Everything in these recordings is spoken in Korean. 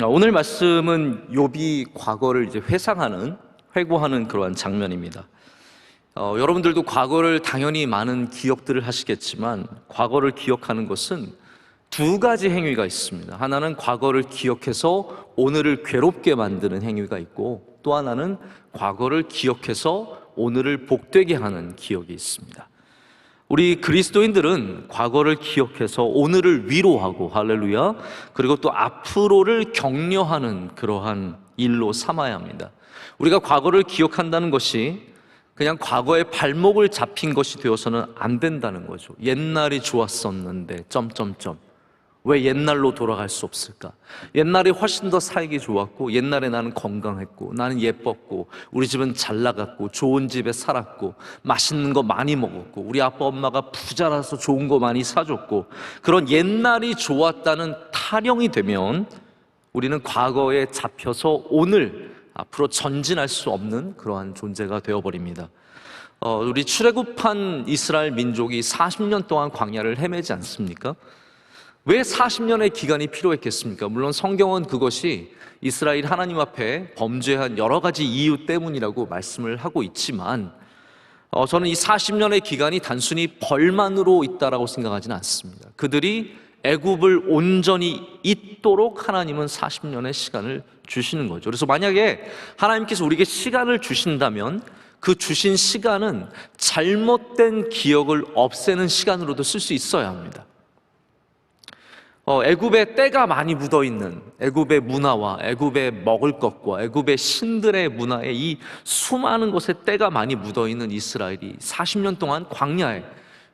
오늘 말씀은 욥이 과거를 이제 회고하는 그러한 장면입니다. 여러분들도 과거를 당연히 많은 기억들을 하시겠지만 과거를 기억하는 것은 두 가지 행위가 있습니다. 하나는 과거를 기억해서 오늘을 괴롭게 만드는 행위가 있고, 또 하나는 과거를 기억해서 오늘을 복되게 하는 기억이 있습니다. 우리 그리스도인들은 과거를 기억해서 오늘을 위로하고, 할렐루야, 그리고 또 앞으로를 격려하는 그러한 일로 삼아야 합니다. 우리가 과거를 기억한다는 것이 그냥 과거의 발목을 잡힌 것이 되어서는 안 된다는 거죠. 옛날이 좋았었는데 왜 옛날로 돌아갈 수 없을까? 옛날이 훨씬 더 살기 좋았고, 옛날에 나는 건강했고, 나는 예뻤고, 우리 집은 잘 나갔고, 좋은 집에 살았고, 맛있는 거 많이 먹었고, 우리 아빠 엄마가 부자라서 좋은 거 많이 사줬고, 그런 옛날이 좋았다는 타령이 되면 우리는 과거에 잡혀서 오늘 앞으로 전진할 수 없는 그러한 존재가 되어버립니다. 우리 출애굽한 이스라엘 민족이 40년 동안 광야를 헤매지 않습니까? 왜 40년의 기간이 필요했겠습니까? 물론 성경은 그것이 이스라엘 하나님 앞에 범죄한 여러 가지 이유 때문이라고 말씀을 하고 있지만, 저는 이 40년의 기간이 단순히 벌만으로 있다라고 생각하지는 않습니다. 그들이 애굽을 온전히 잊도록 하나님은 40년의 시간을 주시는 거죠. 그래서 만약에 하나님께서 우리에게 시간을 주신다면 그 주신 시간은 잘못된 기억을 없애는 시간으로도 쓸 수 있어야 합니다. 애굽에 때가 많이 묻어있는 애굽의 문화와 애굽의 먹을 것과 애굽의 신들의 문화에 이 수많은 곳에 때가 많이 묻어있는 이스라엘이 40년 동안 광야에,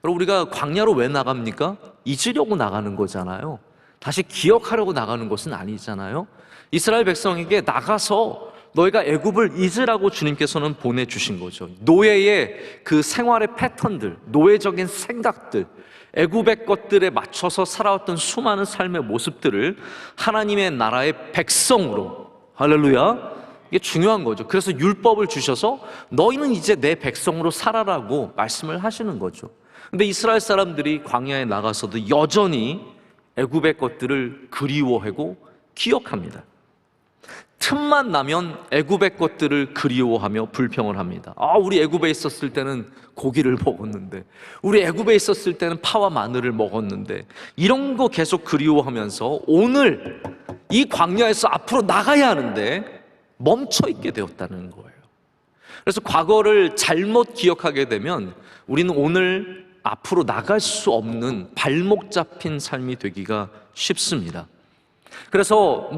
여러분, 우리가 광야로 왜 나갑니까? 잊으려고 나가는 거잖아요. 다시 기억하려고 나가는 것은 아니잖아요. 이스라엘 백성에게 나가서 너희가 애굽을 잊으라고 주님께서는 보내주신 거죠. 노예의 그 생활의 패턴들, 노예적인 생각들, 애굽의 것들에 맞춰서 살아왔던 수많은 삶의 모습들을 하나님의 나라의 백성으로, 할렐루야, 이게 중요한 거죠. 그래서 율법을 주셔서 너희는 이제 내 백성으로 살아라고 말씀을 하시는 거죠. 근데 이스라엘 사람들이 광야에 나가서도 여전히 애굽의 것들을 그리워하고 기억합니다. 틈만 나면 애굽의 것들을 그리워하며 불평을 합니다. 우리 애굽에 있었을 때는 고기를 먹었는데, 우리 애굽에 있었을 때는 파와 마늘을 먹었는데, 이런 거 계속 그리워하면서 오늘 이 광야에서 앞으로 나가야 하는데 멈춰 있게 되었다는 거예요. 그래서 과거를 잘못 기억하게 되면 우리는 오늘 앞으로 나갈 수 없는 발목 잡힌 삶이 되기가 쉽습니다. 그래서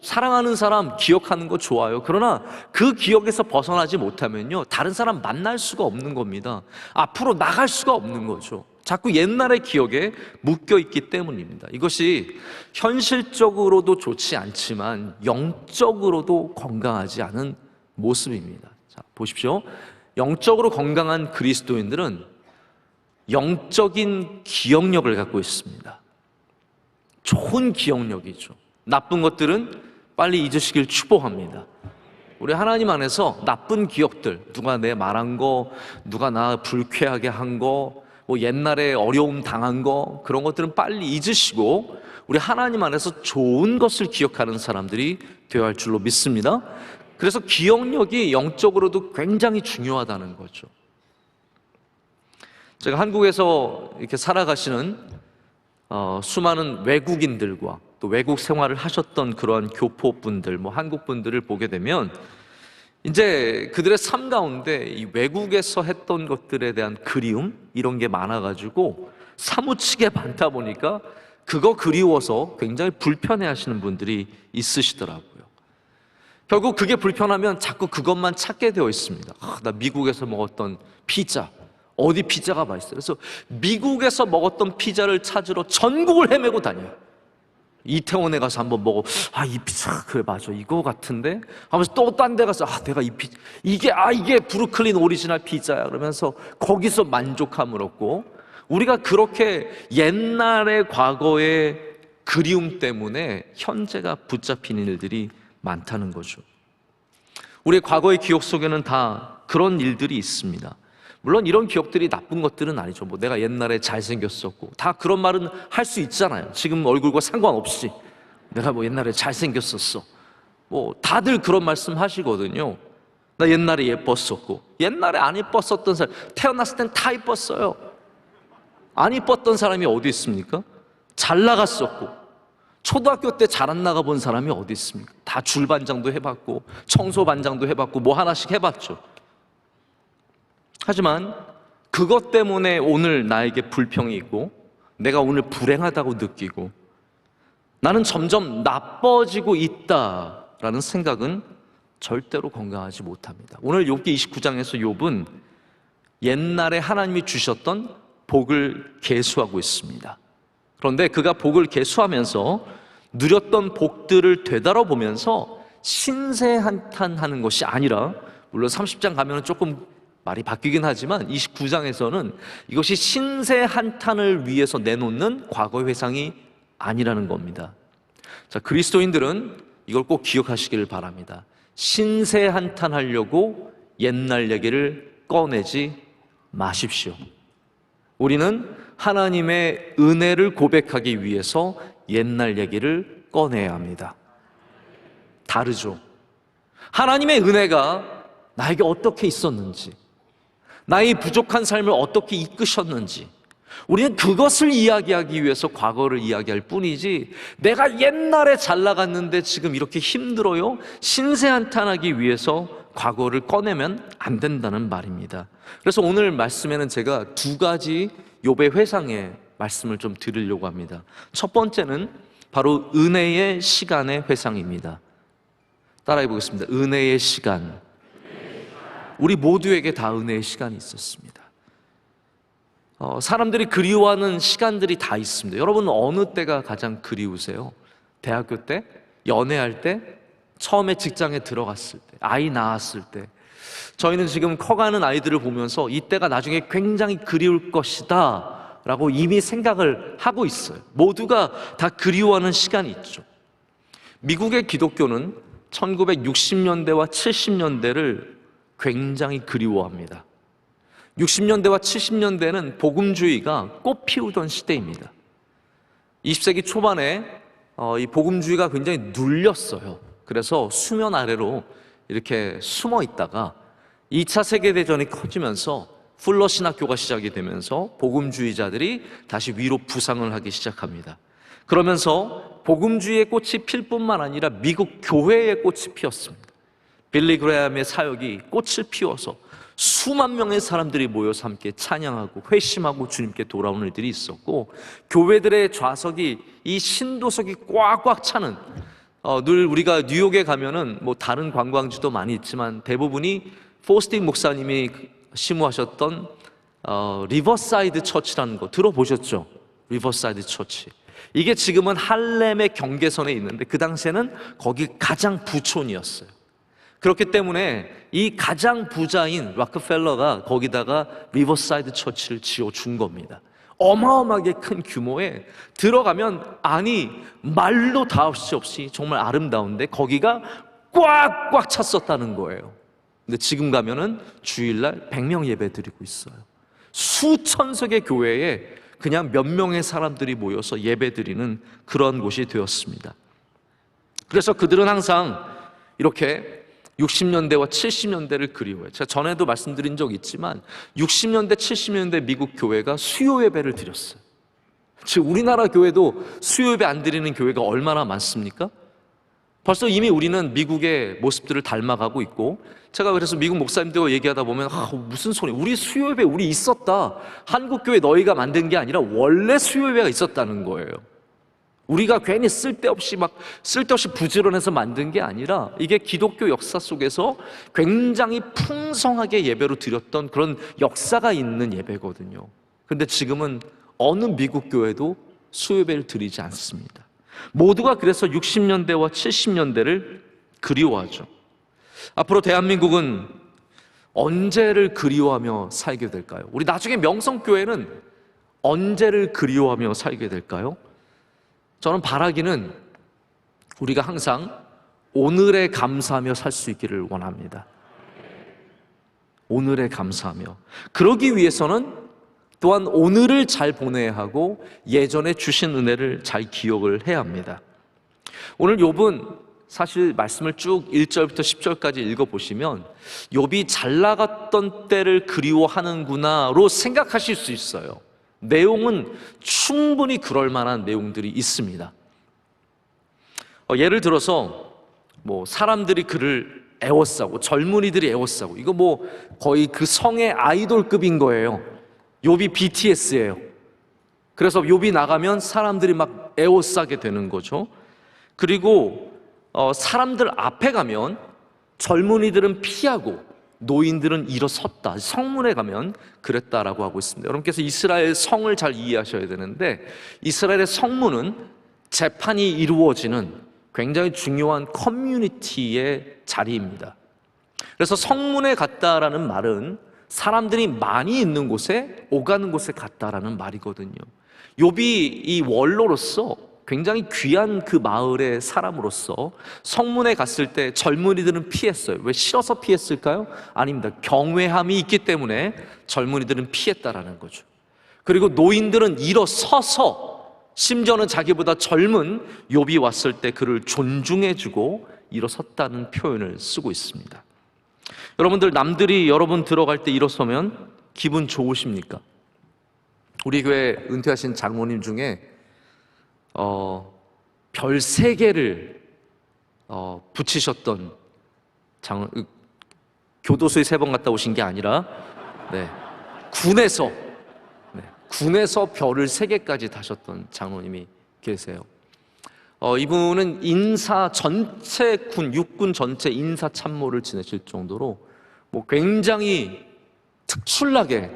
사랑하는 사람 기억하는 거 좋아요. 그러나 그 기억에서 벗어나지 못하면요, 다른 사람 만날 수가 없는 겁니다. 앞으로 나갈 수가 없는 거죠. 자꾸 옛날의 기억에 묶여있기 때문입니다. 이것이 현실적으로도 좋지 않지만 영적으로도 건강하지 않은 모습입니다. 자, 보십시오. 영적으로 건강한 그리스도인들은 영적인 기억력을 갖고 있습니다. 좋은 기억력이죠. 나쁜 것들은 빨리 잊으시길 축복합니다. 우리 하나님 안에서 나쁜 기억들, 누가 내 말한 거, 누가 나 불쾌하게 한 거, 옛날에 어려움 당한 거, 그런 것들은 빨리 잊으시고 우리 하나님 안에서 좋은 것을 기억하는 사람들이 되어야 할 줄로 믿습니다. 그래서 기억력이 영적으로도 굉장히 중요하다는 거죠. 제가 한국에서 이렇게 살아가시는 수많은 외국인들과 또 외국 생활을 하셨던 그러한 교포분들, 한국 분들을 보게 되면 이제 그들의 삶 가운데 이 외국에서 했던 것들에 대한 그리움, 이런 게 많아가지고 사무치게 많다 보니까 그거 그리워서 굉장히 불편해 하시는 분들이 있으시더라고요. 결국 그게 불편하면 자꾸 그것만 찾게 되어 있습니다. 나 미국에서 먹었던 피자, 어디 피자가 맛있어요. 그래서 미국에서 먹었던 피자를 찾으러 전국을 헤매고 다녀요. 이태원에 가서 한번 먹어, 이 피자 그래 맞아 이거 같은데 하면서 또 딴 데 가서 내가 이 피자 이게 브루클린 오리지널 피자야 그러면서 거기서 만족함을 얻고, 우리가 그렇게 옛날의 과거의 그리움 때문에 현재가 붙잡힌 일들이 많다는 거죠. 우리의 과거의 기억 속에는 다 그런 일들이 있습니다. 물론 이런 기억들이 나쁜 것들은 아니죠. 내가 옛날에 잘생겼었고, 다 그런 말은 할 수 있잖아요. 지금 얼굴과 상관없이 내가 뭐 옛날에 잘생겼었어. 뭐 다들 그런 말씀 하시거든요. 나 옛날에 예뻤었고. 옛날에 안 예뻤었던 사람, 태어났을 땐 다 예뻤어요. 안 예뻤던 사람이 어디 있습니까? 잘 나갔었고, 초등학교 때 잘 안 나가 본 사람이 어디 있습니까? 다 줄반장도 해봤고, 청소반장도 해봤고, 뭐 하나씩 해봤죠. 하지만 그것 때문에 오늘 나에게 불평이 있고, 내가 오늘 불행하다고 느끼고, 나는 점점 나빠지고 있다라는 생각은 절대로 건강하지 못합니다. 오늘 욥기 29장에서 욥은 옛날에 하나님이 주셨던 복을 계수하고 있습니다. 그런데 그가 복을 계수하면서 누렸던 복들을 되돌아보면서 신세한탄하는 것이 아니라, 물론 30장 가면 조금 말이 바뀌긴 하지만 29장에서는 이것이 신세한탄을 위해서 내놓는 과거 회상이 아니라는 겁니다. 자, 그리스도인들은 이걸 꼭 기억하시기를 바랍니다. 신세한탄하려고 옛날 얘기를 꺼내지 마십시오. 우리는 하나님의 은혜를 고백하기 위해서 옛날 얘기를 꺼내야 합니다. 다르죠. 하나님의 은혜가 나에게 어떻게 있었는지, 나의 부족한 삶을 어떻게 이끄셨는지, 우리는 그것을 이야기하기 위해서 과거를 이야기할 뿐이지, 내가 옛날에 잘 나갔는데 지금 이렇게 힘들어요, 신세한탄하기 위해서 과거를 꺼내면 안 된다는 말입니다. 그래서 오늘 말씀에는 제가 두 가지 욥의 회상의 말씀을 좀 드리려고 합니다. 첫 번째는 바로 은혜의 시간의 회상입니다. 따라해 보겠습니다. 은혜의 시간. 우리 모두에게 다 은혜의 시간이 있었습니다. 사람들이 그리워하는 시간들이 다 있습니다. 여러분 어느 때가 가장 그리우세요? 대학교 때? 연애할 때? 처음에 직장에 들어갔을 때? 아이 낳았을 때? 저희는 지금 커가는 아이들을 보면서 이때가 나중에 굉장히 그리울 것이다 라고 이미 생각을 하고 있어요. 모두가 다 그리워하는 시간이 있죠. 미국의 기독교는 1960년대와 70년대를 굉장히 그리워합니다. 60년대와 70년대는 복음주의가 꽃 피우던 시대입니다. 20세기 초반에 이 복음주의가 굉장히 눌렸어요. 그래서 수면 아래로 이렇게 숨어 있다가 2차 세계대전이 커지면서 풀러 신학교가 시작이 되면서 복음주의자들이 다시 위로 부상을 하기 시작합니다. 그러면서 복음주의의 꽃이 필 뿐만 아니라 미국 교회의 꽃이 피었습니다. 빌리 그레함의 사역이 꽃을 피워서 수만 명의 사람들이 모여서 함께 찬양하고 회심하고 주님께 돌아오는 일들이 있었고, 교회들의 좌석이 이 신도석이 꽉꽉 차는, 늘 우리가 뉴욕에 가면은 뭐 다른 관광지도 많이 있지만 대부분이 포스팅 목사님이 심우하셨던 리버사이드 처치라는 거 들어보셨죠? 리버사이드 처치. 이게 지금은 할렘의 경계선에 있는데 그 당시에는 거기 가장 부촌이었어요. 그렇기 때문에 이 가장 부자인 락펠러가 거기다가 리버사이드 처치를 지어준 겁니다. 어마어마하게 큰 규모에 들어가면 아니 말로 다 할 수 없이 정말 아름다운데 거기가 꽉꽉 찼었다는 거예요. 근데 지금 가면은 주일날 100명 예배 드리고 있어요. 수천 석의 교회에 그냥 몇 명의 사람들이 모여서 예배 드리는 그런 곳이 되었습니다. 그래서 그들은 항상 이렇게 60년대와 70년대를 그리워해요. 제가 전에도 말씀드린 적 있지만 60년대, 70년대 미국 교회가 수요 예배를 드렸어요. 즉 우리나라 교회도 수요 예배 안 드리는 교회가 얼마나 많습니까? 벌써 이미 우리는 미국의 모습들을 닮아가고 있고, 제가 그래서 미국 목사님들과 얘기하다 보면 무슨 소리, 우리 수요 예배 우리 있었다, 한국 교회 너희가 만든 게 아니라 원래 수요 예배가 있었다는 거예요. 우리가 괜히 쓸데없이 부지런해서 만든 게 아니라 이게 기독교 역사 속에서 굉장히 풍성하게 예배로 드렸던 그런 역사가 있는 예배거든요. 그런데 지금은 어느 미국 교회도 수요예배를 드리지 않습니다. 모두가 그래서 60년대와 70년대를 그리워하죠. 앞으로 대한민국은 언제를 그리워하며 살게 될까요? 우리 나중에 명성교회는 언제를 그리워하며 살게 될까요? 저는 바라기는 우리가 항상 오늘에 감사하며 살 수 있기를 원합니다. 오늘에 감사하며. 그러기 위해서는 또한 오늘을 잘 보내야 하고 예전에 주신 은혜를 잘 기억을 해야 합니다. 오늘 욥은 사실 말씀을 쭉 1절부터 10절까지 읽어보시면 욥이 잘 나갔던 때를 그리워하는구나로 생각하실 수 있어요. 내용은 충분히 그럴 만한 내용들이 있습니다. 예를 들어서 사람들이 그를 애워싸고 젊은이들이 애워싸고, 이거 거의 그 성의 아이돌급인 거예요. 욥이 BTS예요. 그래서 욥이 나가면 사람들이 막 애워싸게 되는 거죠. 그리고 사람들 앞에 가면 젊은이들은 피하고 노인들은 일어섰다. 성문에 가면 그랬다라고 하고 있습니다. 여러분께서 이스라엘 성을 잘 이해하셔야 되는데, 이스라엘의 성문은 재판이 이루어지는 굉장히 중요한 커뮤니티의 자리입니다. 그래서 성문에 갔다라는 말은 사람들이 많이 있는 곳에, 오가는 곳에 갔다라는 말이거든요. 욥이 이 원로로서 굉장히 귀한 그 마을의 사람으로서 성문에 갔을 때 젊은이들은 피했어요. 왜 싫어서 피했을까요? 아닙니다. 경외함이 있기 때문에 젊은이들은 피했다라는 거죠. 그리고 노인들은 일어서서, 심지어는 자기보다 젊은 욥이 왔을 때 그를 존중해주고 일어섰다는 표현을 쓰고 있습니다. 여러분들, 남들이 여러분 들어갈 때 일어서면 기분 좋으십니까? 우리 교회 은퇴하신 장로님 중에 별 3개를 붙이셨던 장로, 교도소에 3번 갔다 오신 게 아니라 군에서 별을 3개까지 다셨던 장로님이 계세요. 이분은 육군 전체 인사 참모를 지내실 정도로 굉장히 특출나게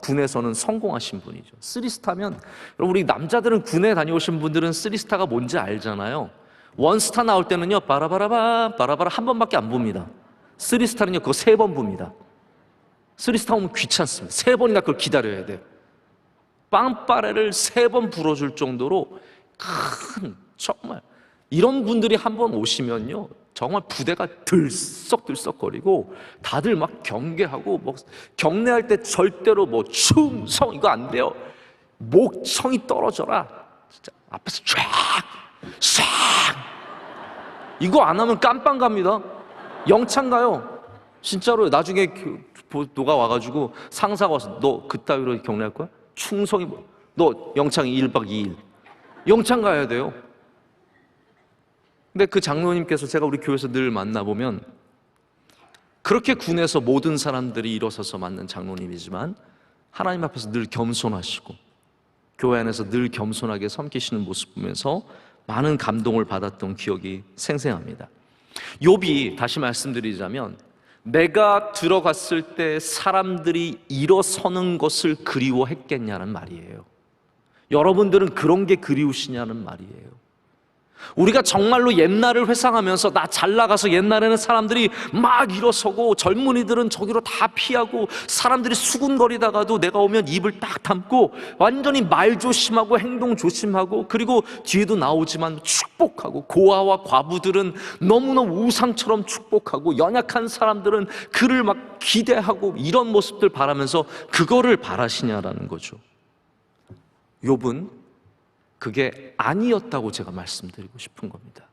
군에서는 성공하신 분이죠. 3스타면, 여러분, 우리 남자들은 군에 다녀오신 분들은 3스타가 뭔지 알잖아요. 1스타 나올 때는요, 바라바라바 바라바라 한 번밖에 안 봅니다. 3스타는요, 그거 3번 봅니다. 3스타 오면 귀찮습니다. 3번이나 그걸 기다려야 돼요. 빵빠레를 3번 불어줄 정도로 큰, 정말 이런 분들이 한번 오시면요, 정말 부대가 들썩들썩거리고 다들 막 경계하고, 경례할 때 절대로 충성 이거 안 돼요. 목청이 떨어져라. 진짜 앞에서 쫙 이거 안 하면 깜빵 갑니다. 영창 가요. 진짜로. 나중에 누가 와가지고 상사가 와서 너 그따위로 경례할 거야? 충성이 너 영창 1박 2일 영창 가야 돼요. 근데 그 장로님께서, 제가 우리 교회에서 늘 만나보면 그렇게 군에서 모든 사람들이 일어서서 맞는 장로님이지만 하나님 앞에서 늘 겸손하시고 교회 안에서 늘 겸손하게 섬기시는 모습 보면서 많은 감동을 받았던 기억이 생생합니다. 욥이, 다시 말씀드리자면, 내가 들어갔을 때 사람들이 일어서는 것을 그리워했겠냐는 말이에요. 여러분들은 그런 게 그리우시냐는 말이에요. 우리가 정말로 옛날을 회상하면서, 나 잘 나가서 옛날에는 사람들이 막 일어서고 젊은이들은 저기로 다 피하고 사람들이 수군거리다가도 내가 오면 입을 딱 담고 완전히 말 조심하고 행동 조심하고, 그리고 뒤에도 나오지만 축복하고, 고아와 과부들은 너무너무 우상처럼 축복하고, 연약한 사람들은 그를 막 기대하고, 이런 모습들 바라면서 그거를 바라시냐라는 거죠. 욥은 그게 아니었다고 제가 말씀드리고 싶은 겁니다.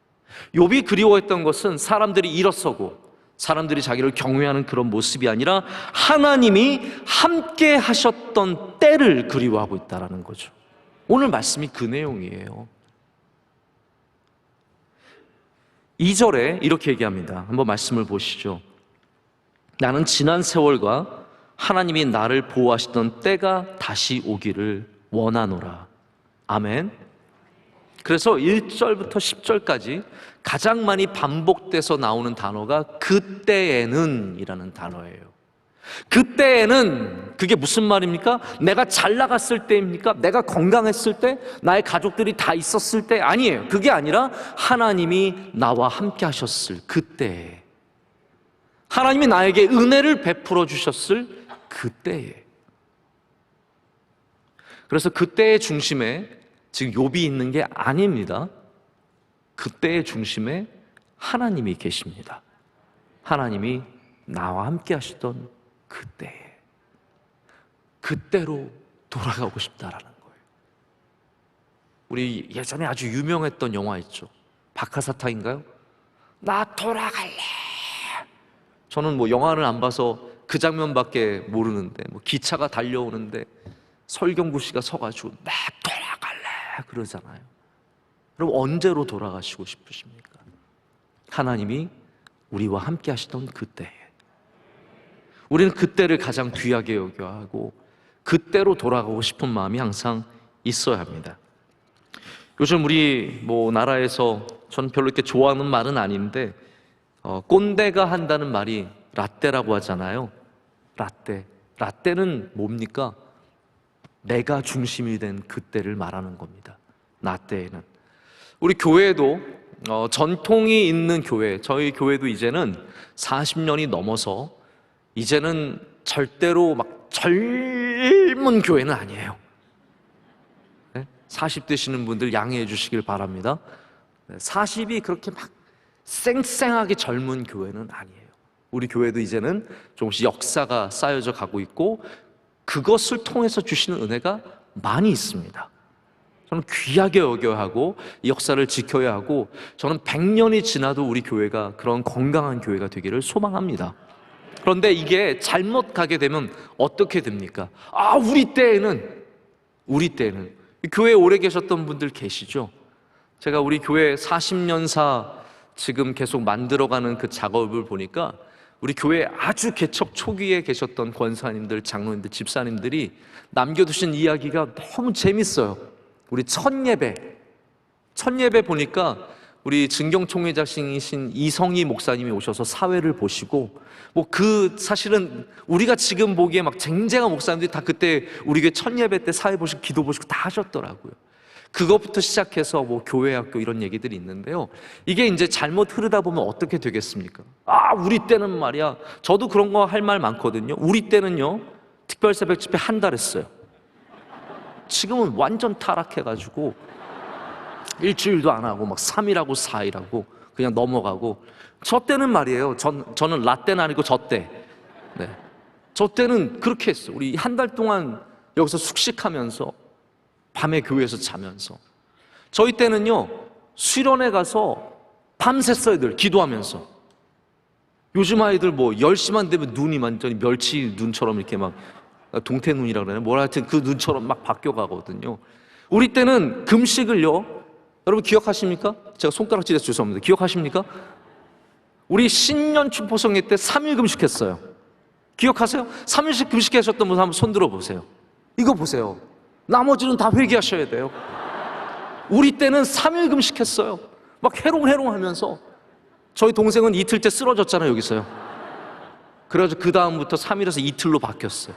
욥이 그리워했던 것은 사람들이 일어서고 사람들이 자기를 경외하는 그런 모습이 아니라 하나님이 함께 하셨던 때를 그리워하고 있다는 거죠. 오늘 말씀이 그 내용이에요. 2절에 이렇게 얘기합니다. 한번 말씀을 보시죠. 나는 지난 세월과 하나님이 나를 보호하시던 때가 다시 오기를 원하노라. 아멘. 그래서 1절부터 10절까지 가장 많이 반복돼서 나오는 단어가 그때에는 이라는 단어예요. 그때에는, 그게 무슨 말입니까? 내가 잘 나갔을 때입니까? 내가 건강했을 때? 나의 가족들이 다 있었을 때? 아니에요. 그게 아니라 하나님이 나와 함께 하셨을 그때에, 하나님이 나에게 은혜를 베풀어 주셨을 그때에. 그래서 그때의 중심에 지금 욥이 있는 게 아닙니다. 그때의 중심에 하나님이 계십니다. 하나님이 나와 함께 하시던 그때에, 그때로 돌아가고 싶다라는 거예요. 우리 예전에 아주 유명했던 영화 있죠. 박하사탕인가요? 나 돌아갈래. 저는 뭐 영화를 안 봐서 그 장면밖에 모르는데, 뭐 기차가 달려오는데 설경구 씨가 서가지고 나 돌아갈래 그러잖아요. 그럼 언제로 돌아가시고 싶으십니까? 하나님이 우리와 함께 하시던 그때에. 우리는 그때를 가장 귀하게 여겨야 하고 그때로 돌아가고 싶은 마음이 항상 있어야 합니다. 요즘 우리 뭐 나라에서 저는 별로 이렇게 좋아하는 말은 아닌데 꼰대가 한다는 말이 라떼라고 하잖아요. 라떼는 뭡니까? 내가 중심이 된 그때를 말하는 겁니다. 라떼에는 우리 교회도 전통이 있는 교회, 저희 교회도 이제는 40년이 넘어서 이제는 절대로 막 젊은 교회는 아니에요. 40 되시는 분들 양해해 주시길 바랍니다. 40이 그렇게 막 쌩쌩하게 젊은 교회는 아니에요. 우리 교회도 이제는 조금씩 역사가 쌓여져 가고 있고 그것을 통해서 주시는 은혜가 많이 있습니다. 저는 귀하게 여겨야 하고 이 역사를 지켜야 하고 저는 100년이 지나도 우리 교회가 그런 건강한 교회가 되기를 소망합니다. 그런데 이게 잘못 가게 되면 어떻게 됩니까? 우리 때에는 교회에 오래 계셨던 분들 계시죠? 제가 우리 교회 40년사 지금 계속 만들어가는 그 작업을 보니까 우리 교회 아주 개척 초기에 계셨던 권사님들, 장로님들, 집사님들이 남겨두신 이야기가 너무 재밌어요. 우리 첫 예배 보니까 우리 증경총회장이신 이성희 목사님이 오셔서 사회를 보시고 뭐 사실은 우리가 지금 보기에 막 쟁쟁한 목사님들이 다 그때 우리 교회 첫 예배 때 사회 보시고 기도 보시고 다 하셨더라고요. 그것부터 시작해서 뭐 교회 학교 이런 얘기들이 있는데요. 이게 이제 잘못 흐르다 보면 어떻게 되겠습니까? 우리 때는 말이야. 저도 그런 거 할 말 많거든요. 우리 때는요, 특별 새벽 집회 한 달 했어요. 지금은 완전 타락해가지고 일주일도 안 하고 막 3일하고 4일하고 그냥 넘어가고. 저 때는 말이에요. 저는 라떼는 아니고 저 때는 그렇게 했어. 우리 한 달 동안 여기서 숙식하면서 밤에 교회에서 자면서. 저희 때는요, 수련회 가서 밤샜어요. 늘 기도하면서. 요즘 아이들 뭐 10시만 되면 눈이 완전히 멸치 눈처럼 이렇게 막 동태 눈이라고 그러나요? 뭐라 하여튼 그 눈처럼 막 바뀌어 가거든요. 우리 때는 금식을요, 여러분 기억하십니까? 제가 손가락질해서 죄송합니다. 기억하십니까? 우리 신년 축포성회 때 3일 금식했어요. 기억하세요? 3일씩 금식하셨던 분 한번 손 들어보세요. 이거 보세요. 나머지는 다 회개하셔야 돼요. 우리 때는 3일 금식했어요. 막 해롱해롱 하면서. 저희 동생은 이틀째 쓰러졌잖아요, 여기서요. 그래가지고 그 다음부터 3일에서 이틀로 바뀌었어요.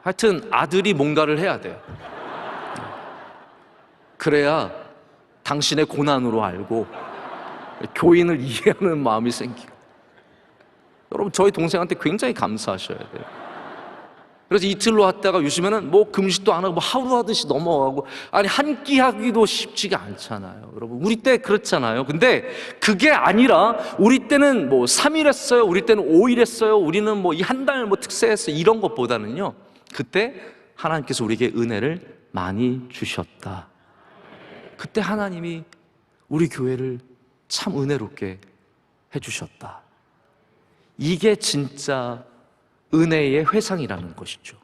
하여튼 아들이 뭔가를 해야 돼요. 그래야 당신의 고난으로 알고 교인을 이해하는 마음이 생기고. 여러분, 저희 동생한테 굉장히 감사하셔야 돼요. 그래서 이틀로 했다가 요즘에는 뭐 금식도 안 하고 뭐 하루 하듯이 넘어가고. 아니, 한 끼 하기도 쉽지가 않잖아요. 여러분, 우리 때 그렇잖아요. 근데 그게 아니라 우리 때는 뭐 3일 했어요, 우리 때는 5일 했어요, 우리는 뭐 이 한 달 뭐 특세했어요, 이런 것보다는요, 그때 하나님께서 우리에게 은혜를 많이 주셨다. 그때 하나님이 우리 교회를 참 은혜롭게 해주셨다. 이게 진짜 은혜의 회상이라는 것이죠.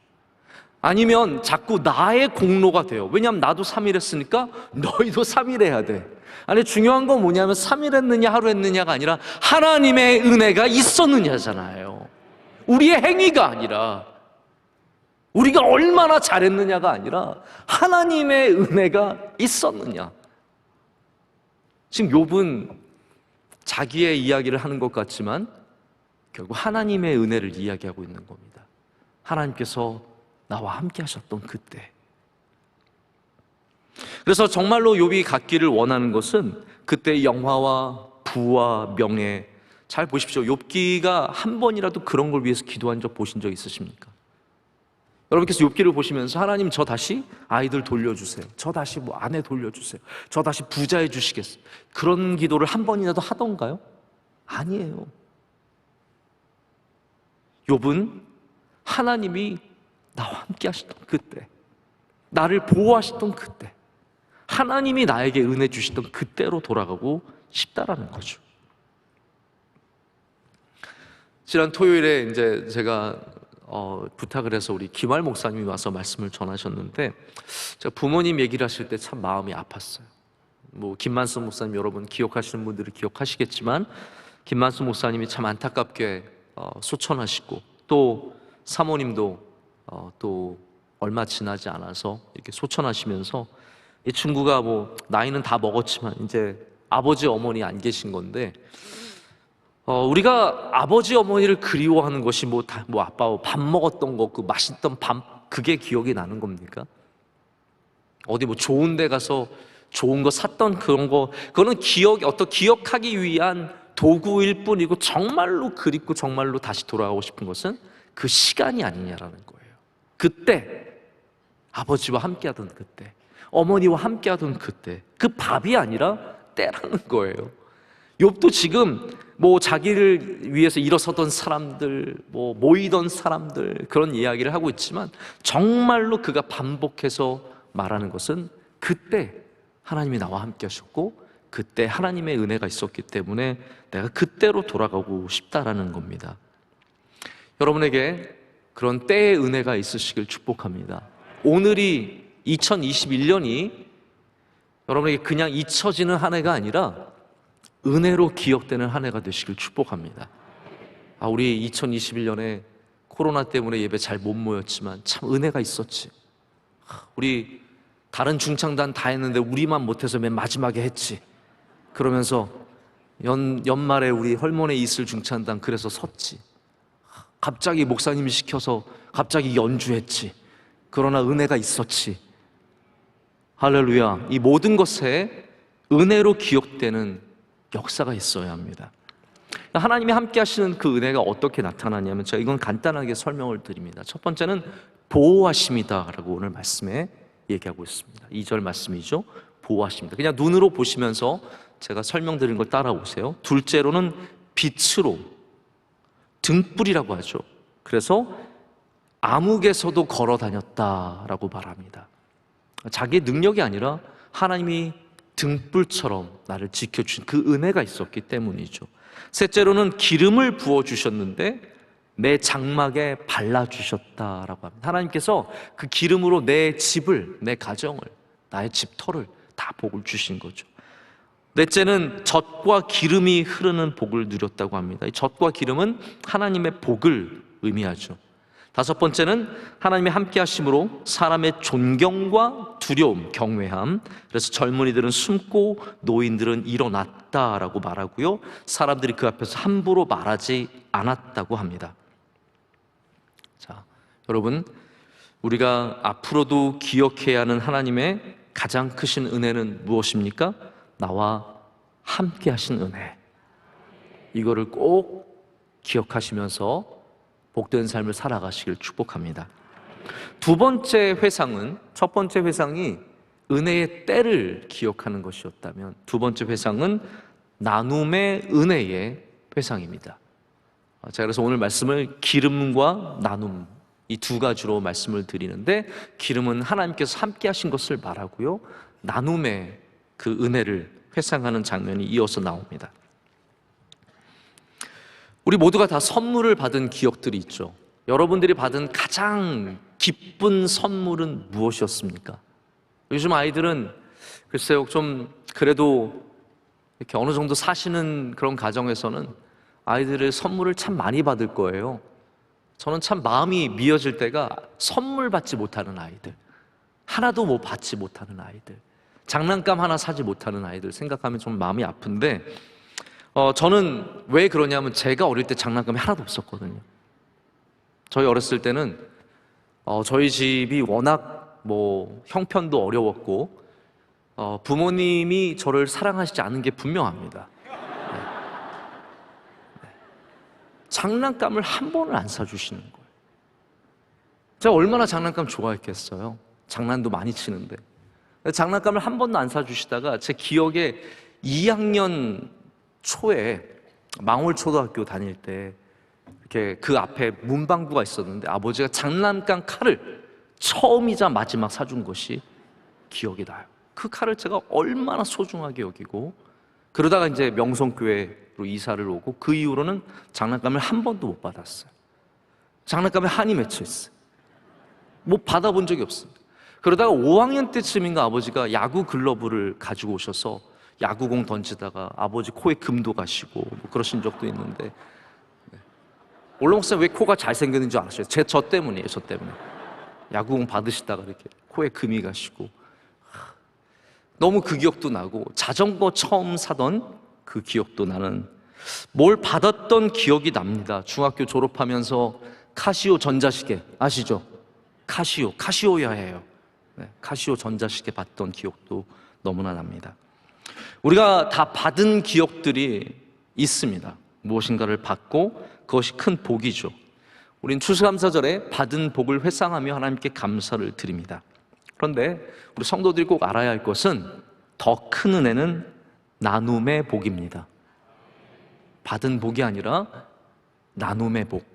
아니면 자꾸 나의 공로가 돼요. 왜냐하면 나도 3일 했으니까 너희도 3일 해야 돼. 아니, 중요한 건 뭐냐면 3일 했느냐 하루 했느냐가 아니라 하나님의 은혜가 있었느냐잖아요. 우리의 행위가 아니라, 우리가 얼마나 잘했느냐가 아니라 하나님의 은혜가 있었느냐. 지금 욥은 자기의 이야기를 하는 것 같지만 결국 하나님의 은혜를 이야기하고 있는 겁니다. 하나님께서 나와 함께 하셨던 그때. 그래서 정말로 욥이 갖기를 원하는 것은 그때의 영화와 부와 명예. 잘 보십시오. 욥기가 한 번이라도 그런 걸 위해서 기도한 적 보신 적 있으십니까? 여러분께서 욥기를 보시면서 하나님, 저 다시 아이들 돌려주세요, 저 다시 뭐 아내 돌려주세요, 저 다시 부자 해주시겠어요, 그런 기도를 한 번이라도 하던가요? 아니에요. 욥은 하나님이 나와 함께 하시던 그때, 나를 보호하시던 그때, 하나님이 나에게 은혜 주시던 그때로 돌아가고 싶다라는 거죠. 지난 토요일에 이제 제가 부탁을 해서 우리 김할 목사님이 와서 말씀을 전하셨는데, 제가 부모님 얘기를 하실 때 참 마음이 아팠어요. 뭐 김만수 목사님 여러분 기억하시는 분들이 기억하시겠지만, 김만수 목사님이 참 안타깝게 소천하시고, 또 사모님도 또 얼마 지나지 않아서 이렇게 소천하시면서, 이 친구가 뭐 나이는 다 먹었지만 이제 아버지 어머니 안 계신 건데, 우리가 아버지 어머니를 그리워하는 것이 뭐 아빠와 밥 먹었던 거, 그 맛있던 밥, 그게 기억이 나는 겁니까? 어디 뭐 좋은 데 가서 좋은 거 샀던 그런 거, 그거는 기억하기 위한 도구일 뿐이고, 정말로 그립고 정말로 다시 돌아가고 싶은 것은 그 시간이 아니냐라는 거예요. 그때 아버지와 함께하던 그때, 어머니와 함께하던 그때, 그 밥이 아니라 때라는 거예요. 욥도 지금 뭐 자기를 위해서 일어서던 사람들, 뭐 모이던 사람들, 그런 이야기를 하고 있지만, 정말로 그가 반복해서 말하는 것은 그때 하나님이 나와 함께 하셨고, 그때 하나님의 은혜가 있었기 때문에 내가 그때로 돌아가고 싶다라는 겁니다. 여러분에게 그런 때의 은혜가 있으시길 축복합니다. 오늘이 2021년이 여러분에게 그냥 잊혀지는 한 해가 아니라 은혜로 기억되는 한 해가 되시길 축복합니다. 우리 2021년에 코로나 때문에 예배 잘 못 모였지만 참 은혜가 있었지. 우리 다른 중창단 다 했는데 우리만 못해서 맨 마지막에 했지. 그러면서 연말에 우리 헐몬에 있을 중창단 그래서 섰지. 갑자기 목사님이 시켜서 갑자기 연주했지. 그러나 은혜가 있었지. 할렐루야. 이 모든 것에 은혜로 기억되는 역사가 있어야 합니다. 하나님이 함께 하시는 그 은혜가 어떻게 나타나냐면, 제가 이건 간단하게 설명을 드립니다. 첫 번째는 보호하심이다 라고 오늘 말씀에 얘기하고 있습니다. 2절 말씀이죠. 보호하십니다. 그냥 눈으로 보시면서 제가 설명드린 걸 따라오세요. 둘째로는 빛으로, 등불이라고 하죠. 그래서 암흑에서도 걸어 다녔다라고 말합니다. 자기의 능력이 아니라 하나님이 등불처럼 나를 지켜주신 그 은혜가 있었기 때문이죠. 셋째로는 기름을 부어주셨는데 내 장막에 발라주셨다라고 합니다. 하나님께서 그 기름으로 내 집을, 내 가정을, 나의 집터를 다 복을 주신 거죠. 넷째는 젖과 기름이 흐르는 복을 누렸다고 합니다. 이 젖과 기름은 하나님의 복을 의미하죠. 다섯 번째는 하나님의 함께 하심으로 사람의 존경과 두려움, 경외함. 그래서 젊은이들은 숨고 노인들은 일어났다라고 말하고요, 사람들이 그 앞에서 함부로 말하지 않았다고 합니다. 자, 여러분, 우리가 앞으로도 기억해야 하는 하나님의 가장 크신 은혜는 무엇입니까? 나와 함께 하신 은혜. 이거를 꼭 기억하시면서 복된 삶을 살아가시길 축복합니다. 두 번째 회상은, 첫 번째 회상이 은혜의 때를 기억하는 것이었다면, 두 번째 회상은 나눔의 은혜의 회상입니다. 자, 그래서 오늘 말씀을 기름과 나눔, 이 두 가지로 말씀을 드리는데, 기름은 하나님께서 함께 하신 것을 말하고요, 나눔의 그 은혜를 회상하는 장면이 이어서 나옵니다. 우리 모두가 다 선물을 받은 기억들이 있죠. 여러분들이 받은 가장 기쁜 선물은 무엇이었습니까? 요즘 아이들은 글쎄요, 좀 그래도 이렇게 어느 정도 사시는 그런 가정에서는 아이들의 선물을 참 많이 받을 거예요. 저는 참 마음이 미어질 때가, 선물 받지 못하는 아이들, 하나도 뭐 받지 못하는 아이들, 장난감 하나 사지 못하는 아이들 생각하면 좀 마음이 아픈데, 저는 왜 그러냐면, 제가 어릴 때 장난감이 하나도 없었거든요. 저희 어렸을 때는 저희 집이 워낙 뭐 형편도 어려웠고, 부모님이 저를 사랑하시지 않은 게 분명합니다. 장난감을 한 번을 안 사주시는 거예요. 제가 얼마나 장난감 좋아했겠어요. 장난도 많이 치는데. 장난감을 한 번도 안 사주시다가 제 기억에 2학년 초에 망월초등학교 다닐 때 이렇게 그 앞에 문방구가 있었는데, 아버지가 장난감 칼을 처음이자 마지막 사준 것이 기억이 나요. 그 칼을 제가 얼마나 소중하게 여기고, 그러다가 이제 명성교회로 이사를 오고 그 이후로는 장난감을 한 번도 못 받았어요. 장난감에 한이 맺혀 있어요. 뭐 받아본 적이 없습니다. 그러다가 5학년 때쯤인가 아버지가 야구 글러브를 가지고 오셔서 야구공 던지다가 아버지 코에 금도 가시고 뭐 그러신 적도 있는데, 올라 목사님 왜 코가 잘생겼는지 아시죠? 저 때문이에요. 저 때문에. 야구공 받으시다가 이렇게 코에 금이 가시고, 너무 그 기억도 나고, 자전거 처음 사던 그 기억도 나는, 뭘 받았던 기억이 납니다. 중학교 졸업하면서 카시오 전자시계 아시죠? 카시오야 해요. 네, 카시오 전자시계 받던 기억도 너무나 납니다. 우리가 다 받은 기억들이 있습니다. 무엇인가를 받고 그것이 큰 복이죠. 우린 추수감사절에 받은 복을 회상하며 하나님께 감사를 드립니다. 그런데 우리 성도들이 꼭 알아야 할 것은, 더 큰 은혜는 나눔의 복입니다. 받은 복이 아니라 나눔의 복,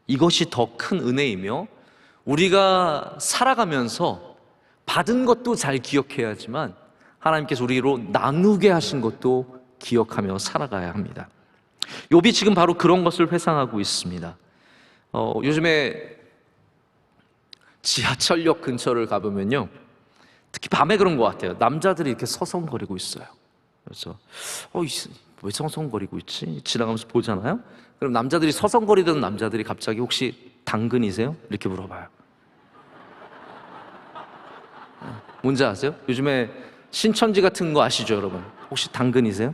이것이 더 큰 은혜이며, 우리가 살아가면서 받은 것도 잘 기억해야지만 하나님께서 우리로 나누게 하신 것도 기억하며 살아가야 합니다. 욥이 지금 바로 그런 것을 회상하고 있습니다. 요즘에 지하철역 근처를 가보면요, 특히 밤에 그런 것 같아요. 남자들이 이렇게 서성거리고 있어요. 그래서 왜 서성거리고 있지? 지나가면서 보잖아요. 그럼 남자들이 서성거리던 남자들이 갑자기 혹시 당근이세요? 이렇게 물어봐요. 뭔지 아세요? 요즘에 신천지 같은 거 아시죠, 여러분? 혹시 당근이세요?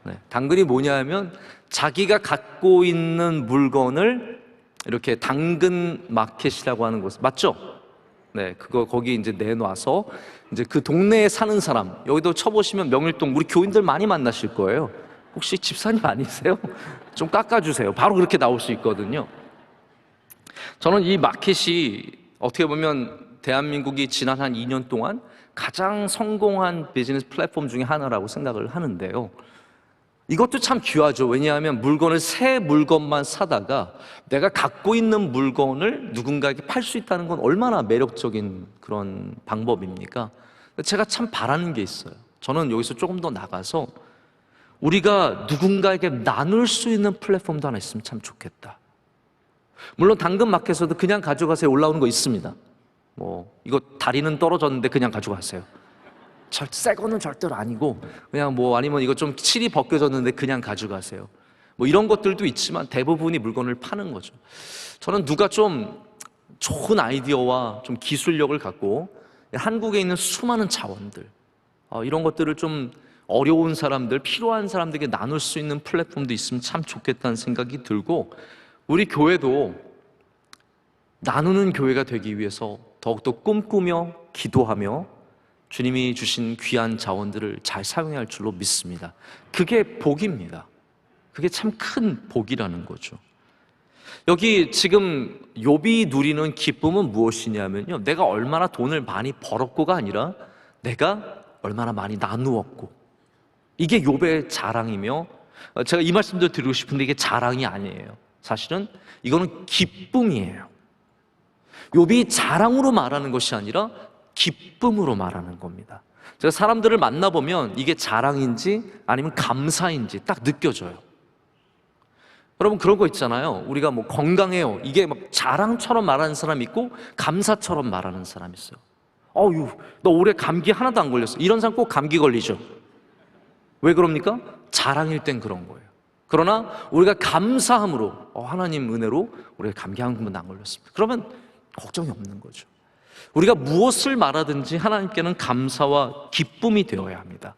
네, 당근이 뭐냐 하면 자기가 갖고 있는 물건을 이렇게 당근 마켓이라고 하는 곳, 맞죠? 네, 그거 거기 이제 내놔서 이제 그 동네에 사는 사람, 여기도 쳐보시면 명일동 우리 교인들 많이 만나실 거예요. 혹시 집사님 아니세요? 좀 깎아주세요. 바로 그렇게 나올 수 있거든요. 저는 이 마켓이 어떻게 보면 대한민국이 지난 한 2년 동안 가장 성공한 비즈니스 플랫폼 중에 하나라고 생각을 하는데요, 이것도 참 귀하죠. 왜냐하면 새 물건만 사다가 내가 갖고 있는 물건을 누군가에게 팔 수 있다는 건 얼마나 매력적인 그런 방법입니까? 제가 참 바라는 게 있어요. 저는 여기서 조금 더 나가서 우리가 누군가에게 나눌 수 있는 플랫폼도 하나 있으면 참 좋겠다. 물론 당근마켓에서도 그냥 가져가세요 올라오는 거 있습니다. 이거 다리는 떨어졌는데 그냥 가져가세요. 새 거는 절대로 아니고, 그냥 아니면 이거 좀 칠이 벗겨졌는데 그냥 가져가세요. 이런 것들도 있지만 대부분이 물건을 파는 거죠. 저는 누가 좀 좋은 아이디어와 좀 기술력을 갖고 한국에 있는 수많은 자원들, 이런 것들을 좀 어려운 사람들, 필요한 사람들에게 나눌 수 있는 플랫폼도 있으면 참 좋겠다는 생각이 들고, 우리 교회도 나누는 교회가 되기 위해서 더욱더 꿈꾸며 기도하며 주님이 주신 귀한 자원들을 잘 사용해야 할 줄로 믿습니다. 그게 복입니다. 그게 참 큰 복이라는 거죠. 여기 지금 욥이 누리는 기쁨은 무엇이냐면요, 내가 얼마나 돈을 많이 벌었고가 아니라 내가 얼마나 많이 나누었고, 이게 욥의 자랑이며, 제가 이 말씀도 드리고 싶은데 이게 자랑이 아니에요. 사실은 이거는 기쁨이에요. 욥이 자랑으로 말하는 것이 아니라 기쁨으로 말하는 겁니다. 제가 사람들을 만나보면 이게 자랑인지 아니면 감사인지 딱 느껴져요. 여러분, 그런 거 있잖아요. 우리가 건강해요, 이게 자랑처럼 말하는 사람이 있고 감사처럼 말하는 사람이 있어요. 너 올해 감기 하나도 안 걸렸어, 이런 사람 꼭 감기 걸리죠. 왜 그럽니까? 자랑일 땐 그런 거예요. 그러나 우리가 감사함으로, 하나님 은혜로 우리가 감기 한 번도 안 걸렸습니다, 그러면 걱정이 없는 거죠. 우리가 무엇을 말하든지 하나님께는 감사와 기쁨이 되어야 합니다.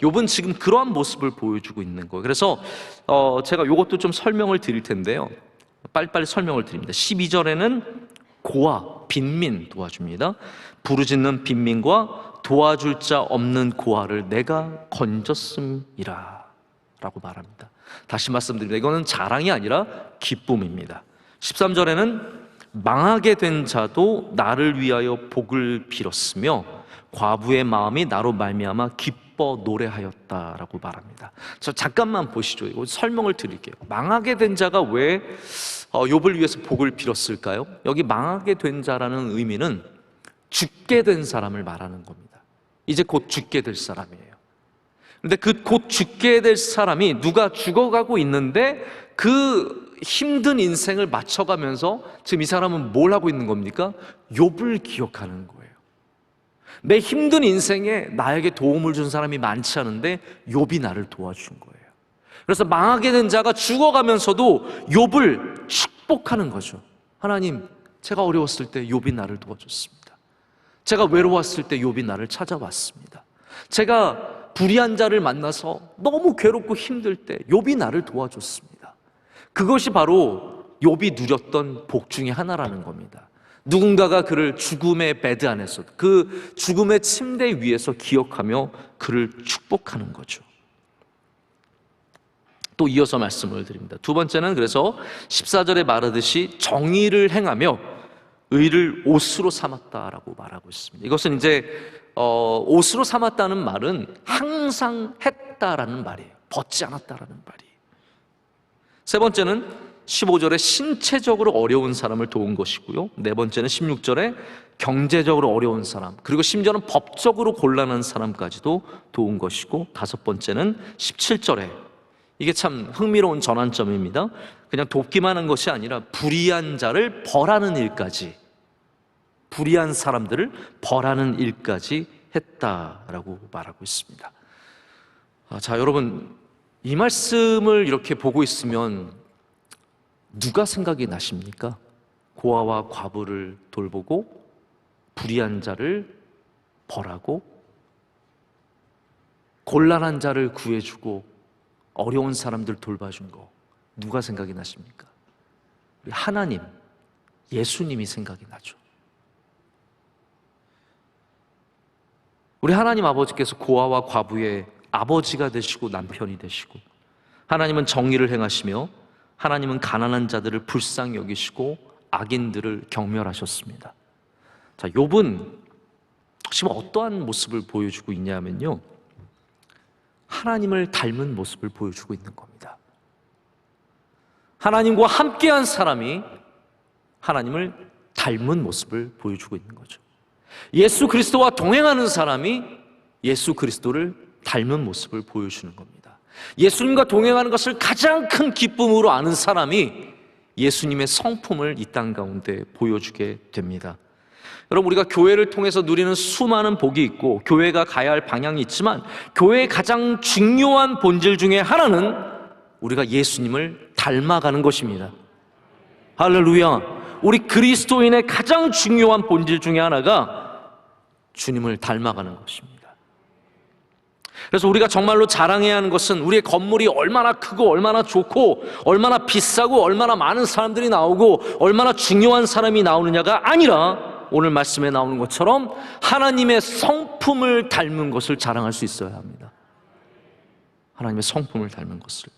욥은 지금 그러한 모습을 보여주고 있는 거예요. 그래서 제가 이것도 좀 설명을 드릴 텐데요, 빨리빨리 설명을 드립니다. 12절에는 고아, 빈민 도와줍니다. 부르짖는 빈민과 도와줄 자 없는 고아를 내가 건졌음이라 라고 말합니다. 다시 말씀드립니다. 이거는 자랑이 아니라 기쁨입니다. 13절에는 망하게 된 자도 나를 위하여 복을 빌었으며 과부의 마음이 나로 말미암아 기뻐 노래하였다라고 말합니다. 저 잠깐만 보시죠. 이거 설명을 드릴게요. 망하게 된 자가 왜 욥을 위해서 복을 빌었을까요? 여기 망하게 된 자라는 의미는 죽게 된 사람을 말하는 겁니다. 이제 곧 죽게 될 사람이에요. 그런데 그 곧 죽게 될 사람이 누가 죽어가고 있는데 그 힘든 인생을 맞춰가면서 지금 이 사람은 뭘 하고 있는 겁니까? 욥을 기억하는 거예요. 내 힘든 인생에 나에게 도움을 준 사람이 많지 않은데 욥이 나를 도와준 거예요. 그래서 망하게 된 자가 죽어가면서도 욥을 축복하는 거죠. 하나님, 제가 어려웠을 때 욥이 나를 도와줬습니다. 제가 외로웠을 때 욥이 나를 찾아왔습니다. 제가 불의한 자를 만나서 너무 괴롭고 힘들 때 욥이 나를 도와줬습니다. 그것이 바로 욥이 누렸던 복 중에 하나라는 겁니다. 누군가가 그를 죽음의 베드 안에서, 그 죽음의 침대 위에서 기억하며 그를 축복하는 거죠. 또 이어서 말씀을 드립니다. 두 번째는 그래서 14절에 말하듯이 정의를 행하며 의를 옷으로 삼았다라고 말하고 있습니다. 이것은 이제 옷으로 삼았다는 말은 항상 했다라는 말이에요. 벗지 않았다라는 말이에요. 세 번째는 15절에 신체적으로 어려운 사람을 도운 것이고요. 네 번째는 16절에 경제적으로 어려운 사람, 그리고 심지어는 법적으로 곤란한 사람까지도 도운 것이고, 다섯 번째는 17절에, 이게 참 흥미로운 전환점입니다. 그냥 돕기만 한 것이 아니라 불의한 자를 벌하는 일까지, 불의한 사람들을 벌하는 일까지 했다라고 말하고 있습니다. 자, 여러분, 이 말씀을 이렇게 보고 있으면 누가 생각이 나십니까? 고아와 과부를 돌보고 불의한 자를 벌하고 곤란한 자를 구해주고 어려운 사람들 돌봐준 거, 누가 생각이 나십니까? 우리 하나님, 예수님이 생각이 나죠. 우리 하나님 아버지께서 고아와 과부의 아버지가 되시고 남편이 되시고, 하나님은 정의를 행하시며 하나님은 가난한 자들을 불쌍히 여기시고 악인들을 경멸하셨습니다. 자, 욥은 지금 어떠한 모습을 보여주고 있냐면요, 하나님을 닮은 모습을 보여주고 있는 겁니다. 하나님과 함께한 사람이 하나님을 닮은 모습을 보여주고 있는 거죠. 예수 그리스도와 동행하는 사람이 예수 그리스도를 닮은 모습을 보여주는 겁니다. 예수님과 동행하는 것을 가장 큰 기쁨으로 아는 사람이 예수님의 성품을 이 땅 가운데 보여주게 됩니다. 여러분, 우리가 교회를 통해서 누리는 수많은 복이 있고 교회가 가야 할 방향이 있지만, 교회의 가장 중요한 본질 중에 하나는 우리가 예수님을 닮아가는 것입니다. 할렐루야. 우리 그리스도인의 가장 중요한 본질 중에 하나가 주님을 닮아가는 것입니다. 그래서 우리가 정말로 자랑해야 하는 것은 우리의 건물이 얼마나 크고 얼마나 좋고 얼마나 비싸고 얼마나 많은 사람들이 나오고 얼마나 중요한 사람이 나오느냐가 아니라, 오늘 말씀에 나오는 것처럼 하나님의 성품을 닮은 것을 자랑할 수 있어야 합니다. 하나님의 성품을 닮은 것을,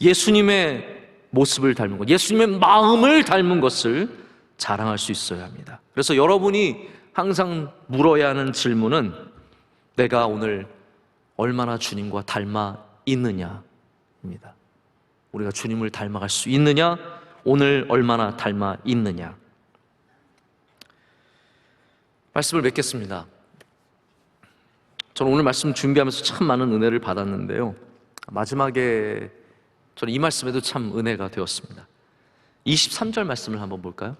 예수님의 모습을 닮은 것, 예수님의 마음을 닮은 것을 자랑할 수 있어야 합니다. 그래서 여러분이 항상 물어야 하는 질문은, 내가 오늘 얼마나 주님과 닮아 있느냐입니다. 우리가 주님을 닮아갈 수 있느냐, 오늘 얼마나 닮아 있느냐. 말씀을 맺겠습니다. 저는 오늘 말씀 준비하면서 참 많은 은혜를 받았는데요, 마지막에 저는 이 말씀에도 참 은혜가 되었습니다. 23절 말씀을 한번 볼까요?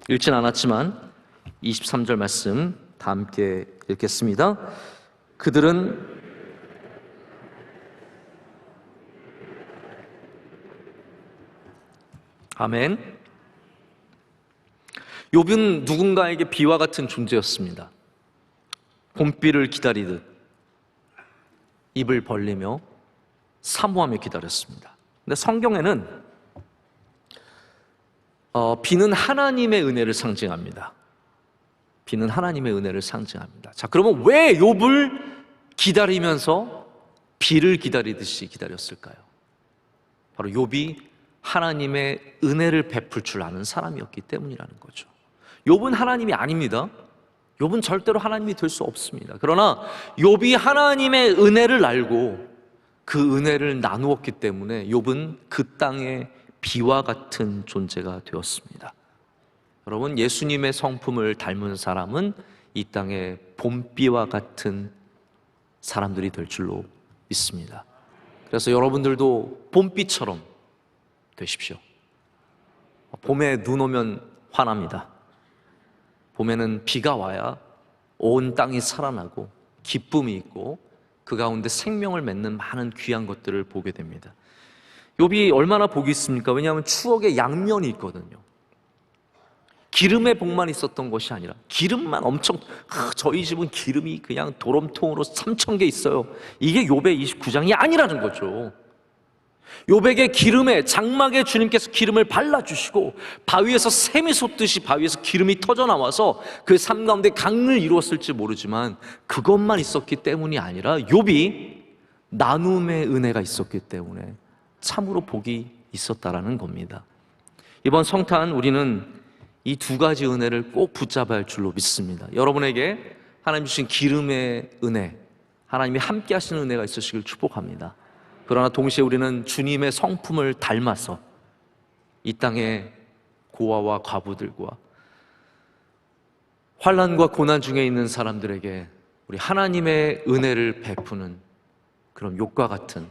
읽진 않았지만 23절 말씀 다 함께 읽겠습니다. 그들은 아멘. 욥은 누군가에게 비와 같은 존재였습니다. 봄비를 기다리듯 입을 벌리며 사모하며 기다렸습니다. 근데 성경에는 비는 하나님의 은혜를 상징합니다. 비는 하나님의 은혜를 상징합니다. 자, 그러면 왜 욥을 기다리면서 비를 기다리듯이 기다렸을까요? 바로 욥이 하나님의 은혜를 베풀 줄 아는 사람이었기 때문이라는 거죠. 욥은 하나님이 아닙니다. 욥은 절대로 하나님이 될 수 없습니다. 그러나 욥이 하나님의 은혜를 알고 그 은혜를 나누었기 때문에 욥은 그 땅의 비와 같은 존재가 되었습니다. 여러분, 예수님의 성품을 닮은 사람은 이 땅의 봄비와 같은 사람들이 될 줄로 믿습니다. 그래서 여러분들도 봄비처럼 되십시오. 봄에 눈 오면 화납니다. 봄에는 비가 와야 온 땅이 살아나고 기쁨이 있고 그 가운데 생명을 맺는 많은 귀한 것들을 보게 됩니다. 욥이 얼마나 복이 있습니까? 왜냐하면 추억의 양면이 있거든요. 기름의 복만 있었던 것이 아니라 기름만 엄청, 저희 집은 기름이 그냥 도럼통으로 3,000개 있어요. 이게 욥의 29장이 아니라는 거죠. 욥에게 기름에, 장막에 주님께서 기름을 발라주시고 바위에서 샘이 솟듯이 바위에서 기름이 터져나와서 그 삶 가운데 강을 이루었을지 모르지만 그것만 있었기 때문이 아니라 욥이 나눔의 은혜가 있었기 때문에 참으로 복이 있었다라는 겁니다. 이번 성탄 우리는 이 두 가지 은혜를 꼭 붙잡아야 할 줄로 믿습니다. 여러분에게 하나님 주신 기름의 은혜, 하나님이 함께 하시는 은혜가 있으시길 축복합니다. 그러나 동시에 우리는 주님의 성품을 닮아서 이 땅의 고아와 과부들과 환난과 고난 중에 있는 사람들에게 우리 하나님의 은혜를 베푸는 그런 욥과 같은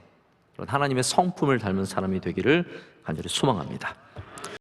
그런 하나님의 성품을 닮은 사람이 되기를 간절히 소망합니다.